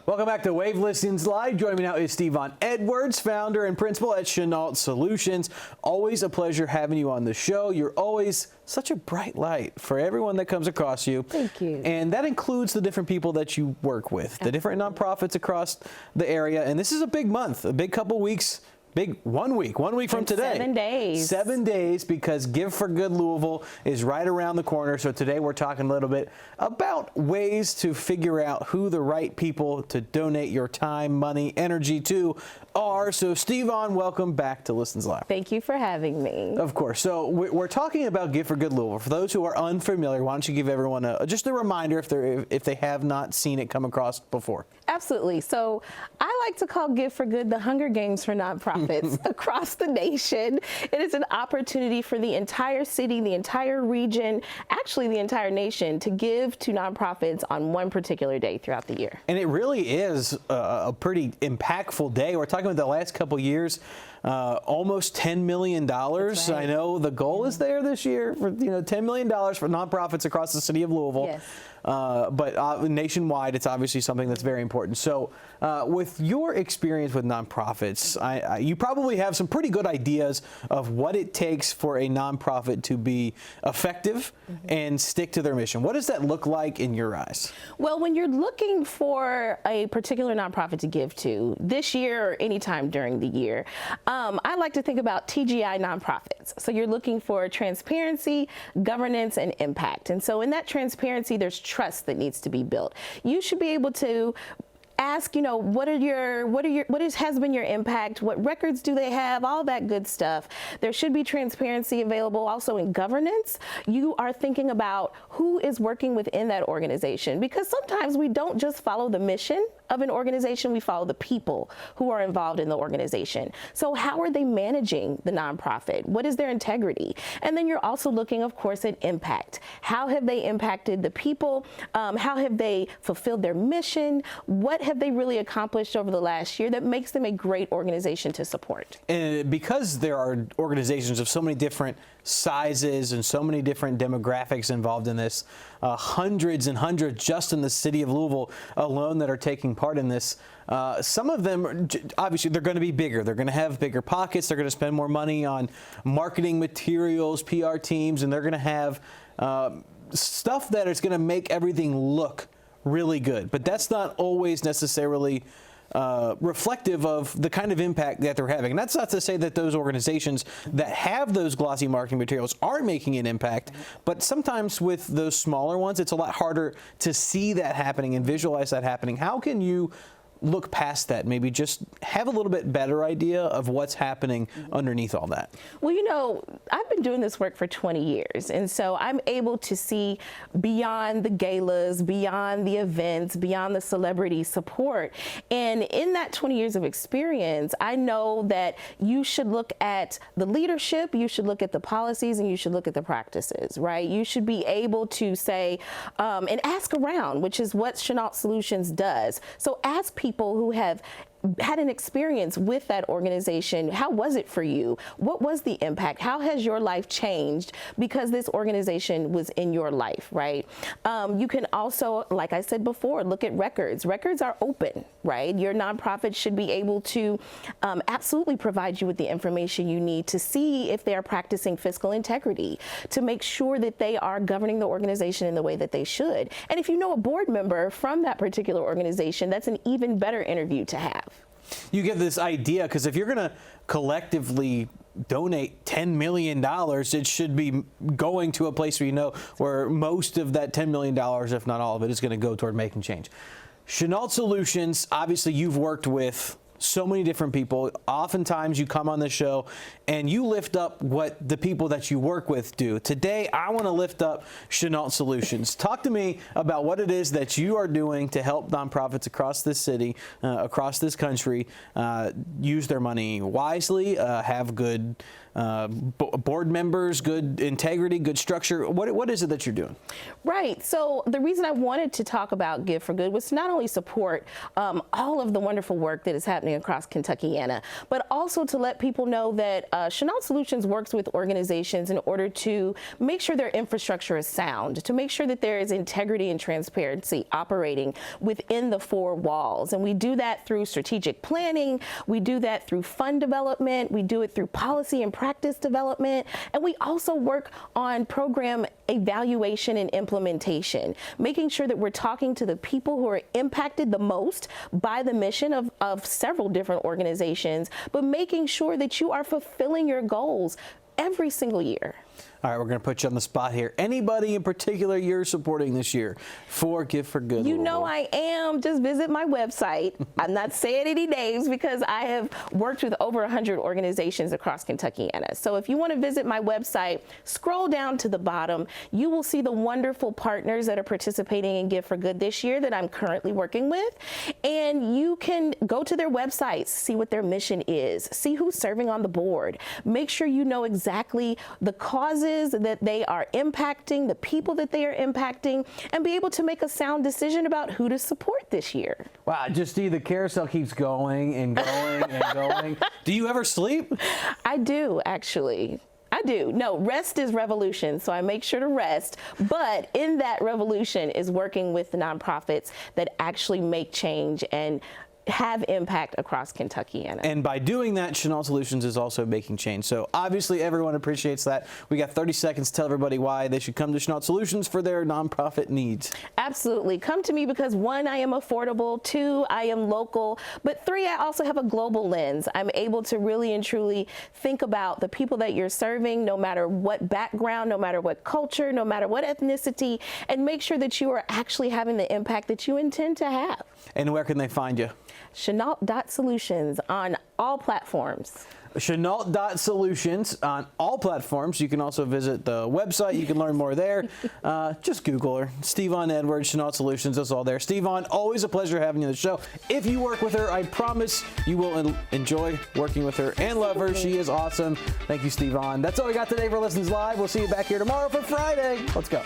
Welcome back to Wave Listings Live. Joining me now is Steven Edwards, founder and principal at SChenault Solutions. Always a pleasure having you on the show. You're always such a bright light for everyone that comes across you. Thank you. And that includes the different people that you work with, the different nonprofits across the area. And this is a big month, a big couple weeks. Big 1 week from today. 7 days. 7 days, because Give for Good Louisville is right around the corner. So today we're talking a little bit about ways to figure out who the right people to donate your time, money, energy to are. So Steven, welcome back to Listens Live. Thank you for having me. Of course. So we're talking about Give for Good Louisville. For those who are unfamiliar, why don't you give everyone just a reminder if they have not seen it come across before? Absolutely. So I like to call Give for Good the Hunger Games for nonprofits across the nation. It is an opportunity for the entire city, the entire region, actually the entire nation, to give to nonprofits on one particular day throughout the year. And it really is a pretty impactful day. We're talking about the last couple years. Almost $10 million. Right. I know the goal is there this year for $10 million for nonprofits across the city of Louisville. Yes. But nationwide, it's obviously something that's very important. So with your experience with nonprofits, you probably have some pretty good ideas of what it takes for a nonprofit to be effective and stick to their mission. What does that look like in your eyes? Well, when you're looking for a particular nonprofit to give to this year or anytime during the year, I like to think about TGI nonprofits. So you're looking for transparency, governance, and impact. And so in that transparency, there's trust that needs to be built. You should be able to ask, what has been your impact? What records do they have? All that good stuff. There should be transparency available. Also in governance, you are thinking about who is working within that organization, because sometimes we don't just follow the mission of an organization, we follow the people who are involved in the organization. So how are they managing the nonprofit? What is their integrity? And then you're also looking, of course, at impact. How have they impacted the people? How have they fulfilled their mission? What have they really accomplished over the last year that makes them a great organization to support? And because there are organizations of so many different sizes and so many different demographics involved in this, hundreds and hundreds just in the city of Louisville alone that are taking part in this. Some of them, obviously, they're going to be bigger. They're going to have bigger pockets. They're going to spend more money on marketing materials, PR teams, and they're going to have stuff that is going to make everything look really good. But that's not always necessarily reflective of the kind of impact that they're having. And that's not to say that those organizations that have those glossy marketing materials aren't making an impact, but sometimes with those smaller ones, it's a lot harder to see that happening and visualize that happening. How can you look past that, maybe just have a little bit better idea of what's happening underneath all that? Well, I've been doing this work for 20 years, and so I'm able to see beyond the galas, beyond the events, beyond the celebrity support. And in that 20 years of experience, I know that you should look at the leadership, you should look at the policies, and you should look at the practices, right? You should be able to say, and ask around, which is what SChenault Solutions does. So ask people who have had an experience with that organization. How was it for you? What was the impact? How has your life changed because this organization was in your life, right? You can also, like I said before, look at records. Records are open, right? Your nonprofit should be able to absolutely provide you with the information you need to see if they are practicing fiscal integrity, to make sure that they are governing the organization in the way that they should. And if you know a board member from that particular organization, that's an even better interview to have. You get this idea, because if you're going to collectively donate $10 million, it should be going to a place where most of that $10 million, if not all of it, is going to go toward making change. SChenault Solutions, obviously you've worked with so many different people. Oftentimes you come on the show and you lift up what the people that you work with do. Today, I want to lift up SChenault Solutions. Talk to me about what it is that you are doing to help nonprofits across this city, across this country, use their money wisely, have good board members, good integrity, good structure. What is it that you're doing? Right. So the reason I wanted to talk about Give for Good was to not only support all of the wonderful work that is happening happening across Kentuckiana, but also to let people know that SChenault Solutions works with organizations in order to make sure their infrastructure is sound, to make sure that there is integrity and transparency operating within the four walls. And we do that through strategic planning, we do that through fund development, we do it through policy and practice development, and we also work on program evaluation and implementation, making sure that we're talking to the people who are impacted the most by the mission of several different organizations, but making sure that you are fulfilling your goals every single year. All right, we're going to put you on the spot here. Anybody in particular you're supporting this year for Give for Good? You know I am. Just visit my website. I'm not saying any names because I have worked with over 100 organizations across Kentuckiana. So if you want to visit my website, scroll down to the bottom. You will see the wonderful partners that are participating in Give for Good this year that I'm currently working with. And you can go to their websites, see what their mission is, see who's serving on the board. Make sure you know exactly the causes that they are impacting, the people that they are impacting, and be able to make a sound decision about who to support this year. Wow, just the carousel keeps going and going and going. Do you ever sleep? I do, actually. I do. No, rest is revolution, so I make sure to rest. But in that revolution is working with the nonprofits that actually make change and have impact across Kentuckiana. And by doing that, SChenault Solutions is also making change. So obviously everyone appreciates that. We got 30 seconds to tell everybody why they should come to SChenault Solutions for their nonprofit needs. Absolutely. Come to me because 1, I am affordable, 2, I am local, but 3, I also have a global lens. I'm able to really and truly think about the people that you're serving, no matter what background, no matter what culture, no matter what ethnicity, and make sure that you are actually having the impact that you intend to have. And where can they find you? SChenault.Solutions on all platforms. SChenault.Solutions on all platforms. You can also visit the website. You can learn more there. Just Google her. Stevon Edwards, SChenault Solutions. That's all there. Stevon, always a pleasure having you on the show. If you work with her, I promise you will enjoy working with her and love her. She is awesome. Thank you, Stevon. That's all we got today for Listens Live. We'll see you back here tomorrow for Friday. Let's go.